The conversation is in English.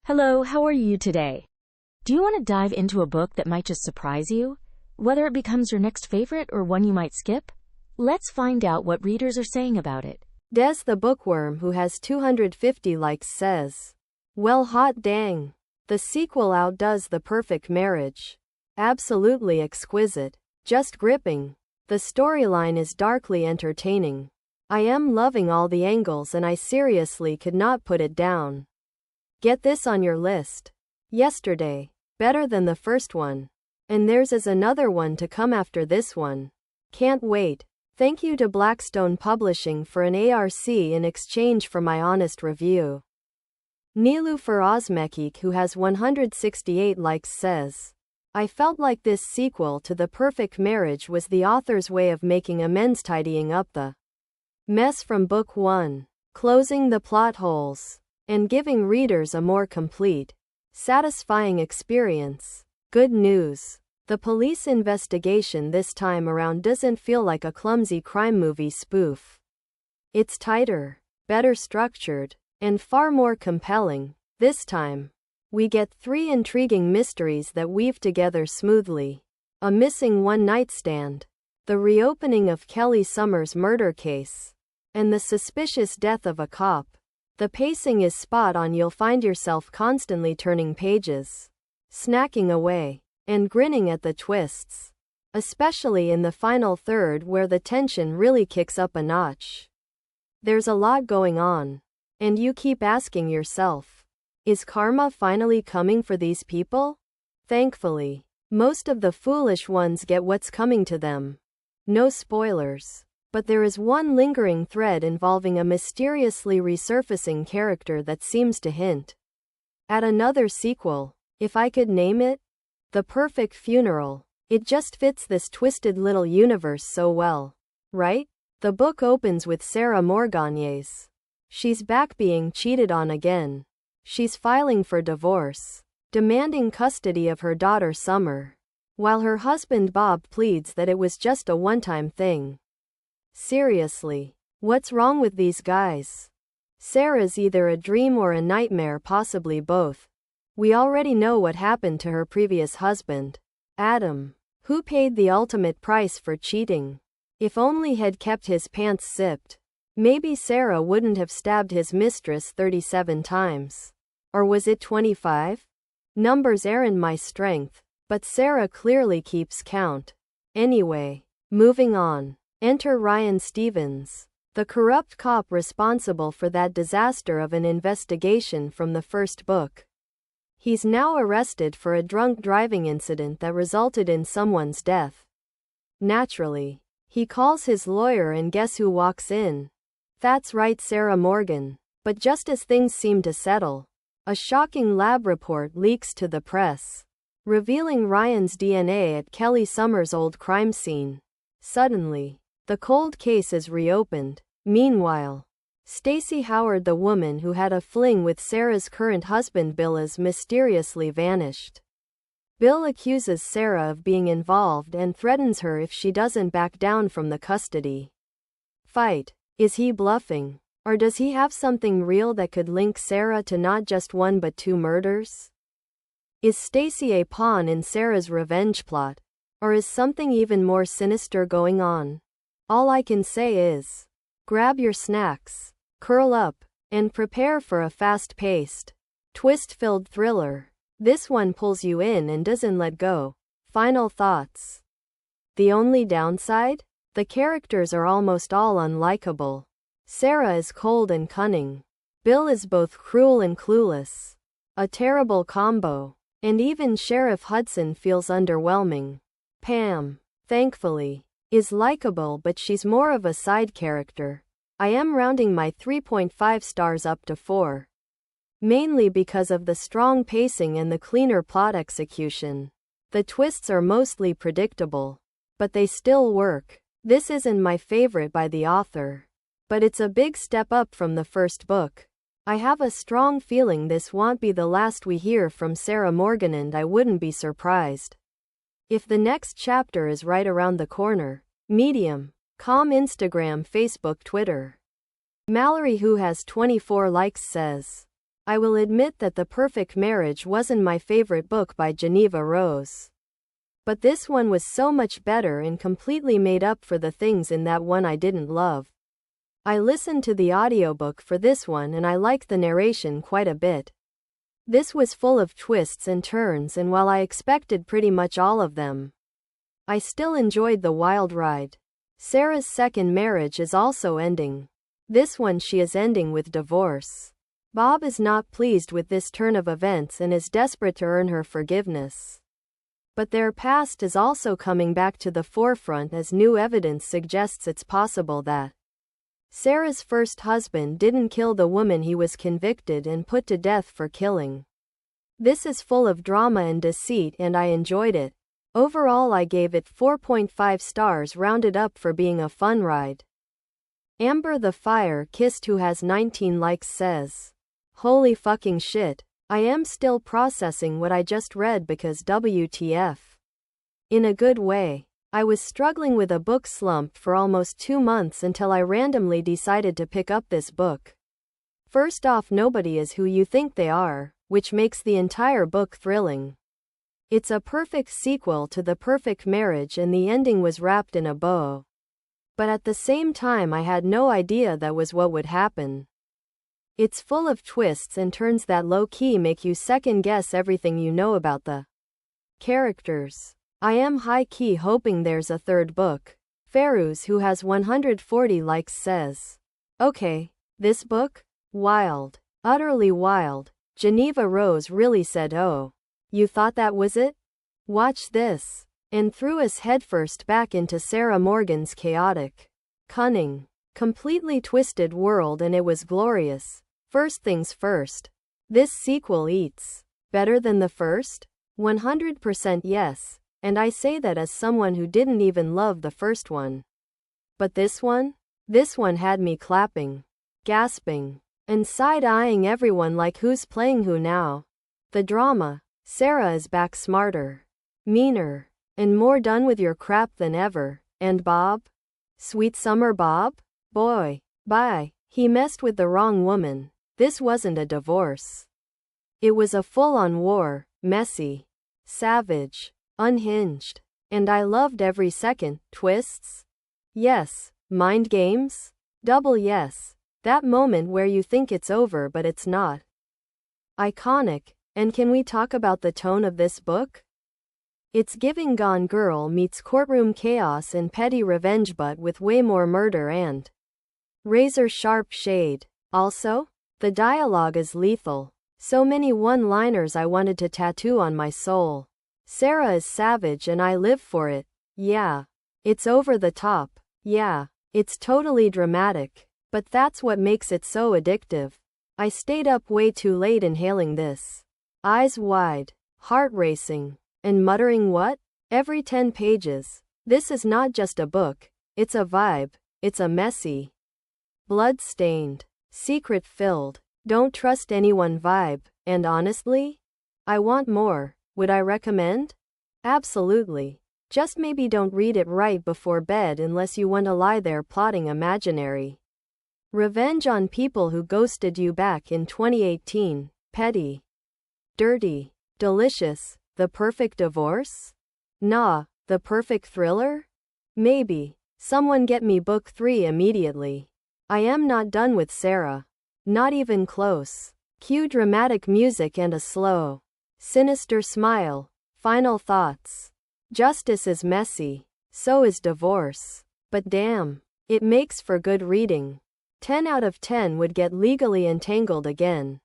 Hello, how are you today? Do you want to dive into a book that might just surprise you? Whether it becomes your next favorite or one you might skip? Let's find out what readers are saying about it. Des the Bookworm, who has 250 likes, says, "Well, hot dang. The sequel outdoes The Perfect Marriage. Absolutely exquisite. Just gripping. The storyline is darkly entertaining. I am loving all the angles and I seriously could not put it down. Get this on your list. Yesterday. Better than the first one. And there's another one to come after this one. Can't wait. Thank you to Blackstone Publishing for an ARC in exchange for my honest review." Niloufer Ozmekik, who has 168 likes, says, "I felt like this sequel to The Perfect Marriage was the author's way of making amends, tidying up the mess from book 1, closing the plot holes, and giving readers a more complete, satisfying experience. Good news. The police investigation this time around doesn't feel like a clumsy crime movie spoof. It's tighter, better structured, and far more compelling. This time, we get 3 intriguing mysteries that weave together smoothly. A missing one-night stand, the reopening of Kelly Summers' murder case, and the suspicious death of a cop. The pacing is spot on. You'll find yourself constantly turning pages, snacking away, and grinning at the twists. Especially in the final third, where the tension really kicks up a notch. There's a lot going on, and you keep asking yourself, is karma finally coming for these people? Thankfully, most of the foolish ones get what's coming to them. No spoilers. But there is one lingering thread involving a mysteriously resurfacing character that seems to hint at another sequel. If I could name it, The Perfect Funeral. It just fits this twisted little universe so well, right? The book opens with Sarah Morgagnes. She's back being cheated on again. She's filing for divorce, demanding custody of her daughter Summer, while her husband Bob pleads that it was just a one-time thing. Seriously, what's wrong with these guys? Sarah's either a dream or a nightmare, possibly both. We already know what happened to her previous husband, Adam, who paid the ultimate price for cheating. If only had kept his pants zipped, maybe Sarah wouldn't have stabbed his mistress 37 times. Or was it 25? Numbers aren't my strength, but Sarah clearly keeps count. Anyway, moving on. Enter Ryan Stevens, the corrupt cop responsible for that disaster of an investigation from the first book. He's now arrested for a drunk driving incident that resulted in someone's death. Naturally, he calls his lawyer, and guess who walks in? That's right, Sarah Morgan. But just as things seem to settle, a shocking lab report leaks to the press, revealing Ryan's DNA at Kelly Summers' old crime scene. Suddenly, the cold case is reopened. Meanwhile, Stacey Howard, the woman who had a fling with Sarah's current husband Bill, has mysteriously vanished. Bill accuses Sarah of being involved and threatens her if she doesn't back down from the custody fight. Is he bluffing? Or does he have something real that could link Sarah to not just one but 2 murders? Is Stacey a pawn in Sarah's revenge plot? Or is something even more sinister going on? All I can say is, grab your snacks, curl up, and prepare for a fast-paced, twist-filled thriller. This one pulls you in and doesn't let go. Final thoughts. The only downside? The characters are almost all unlikable. Sarah is cold and cunning. Bill is both cruel and clueless. A terrible combo. And even Sheriff Hudson feels underwhelming. Pam, thankfully, is likable, but she's more of a side character. I am rounding my 3.5 stars up to 4. Mainly because of the strong pacing and the cleaner plot execution. The twists are mostly predictable, but they still work. This isn't my favorite by the author, but it's a big step up from the first book. I have a strong feeling this won't be the last we hear from Sarah Morgan, and I wouldn't be surprised if the next chapter is right around the corner. Medium, com, Instagram, Facebook, Twitter. Mallory, who has 24 likes, says, I will admit that The Perfect Marriage wasn't my favorite book by Jeneva Rose. But this one was so much better and completely made up for the things in that one I didn't love. I listened to the audiobook for this one and I liked the narration quite a bit. This was full of twists and turns, and while I expected pretty much all of them, I still enjoyed the wild ride. Sarah's second marriage is also ending. This one she is ending with divorce. Bob is not pleased with this turn of events and is desperate to earn her forgiveness. But their past is also coming back to the forefront as new evidence suggests it's possible that Sarah's first husband didn't kill the woman he was convicted and put to death for killing. This is full of drama and deceit and I enjoyed it. Overall I gave it 4.5 stars rounded up for being a fun ride. Amber the Fire Kissed, who has 19 likes, says, "Holy fucking shit. I am still processing what I just read because WTF. In a good way. I was struggling with a book slump for almost 2 months until I randomly decided to pick up this book. First off, nobody is who you think they are, which makes the entire book thrilling. It's a perfect sequel to The Perfect Marriage and the ending was wrapped in a bow. But at the same time I had no idea that was what would happen. It's full of twists and turns that low-key make you second-guess everything you know about the characters. I am high-key hoping there's a third book." Feruz, who has 140 likes, says, "Okay, this book? Wild. Utterly wild. Jeneva Rose really said, oh, you thought that was it? Watch this." And threw us headfirst back into Sarah Morgan's chaotic, cunning, completely twisted world, and it was glorious. First things first. This sequel eats better than the first? 100% yes, and I say that as someone who didn't even love the first one. But this one? This one had me clapping, gasping, and side-eyeing everyone like who's playing who now. The drama. Sarah is back smarter, meaner, and more done with your crap than ever. And Bob? Sweet summer Bob? Boy, bye. He messed with the wrong woman. This wasn't a divorce. It was a full-on war, messy, savage, unhinged. And I loved every second. Twists? Yes. Mind games? Double yes. That moment where you think it's over but it's not. Iconic. And can we talk about the tone of this book? It's giving Gone Girl meets courtroom chaos and petty revenge, but with way more murder and razor-sharp shade. Also, the dialogue is lethal. So many one-liners I wanted to tattoo on my soul. Sarah is savage and I live for it. Yeah. It's over the top. Yeah. It's totally dramatic. But that's what makes it so addictive. I stayed up way too late inhaling this. Eyes wide, heart racing, and muttering what? Every 10 pages. This is not just a book. It's a vibe. It's a messy, blood-stained, secret-filled, don't trust anyone vibe. And honestly, I want more. Would I recommend? Absolutely. Just maybe don't read it right before bed unless you want to lie there plotting imaginary revenge on people who ghosted you back in 2018. Petty, dirty, delicious. The perfect divorce? Nah. The perfect thriller? Maybe. Someone get me book 3 immediately. I am not done with Sarah. Not even close. Cue dramatic music and a slow, sinister smile. Final thoughts. Justice is messy. So is divorce. But damn, it makes for good reading. 10 out of 10 would get legally entangled again.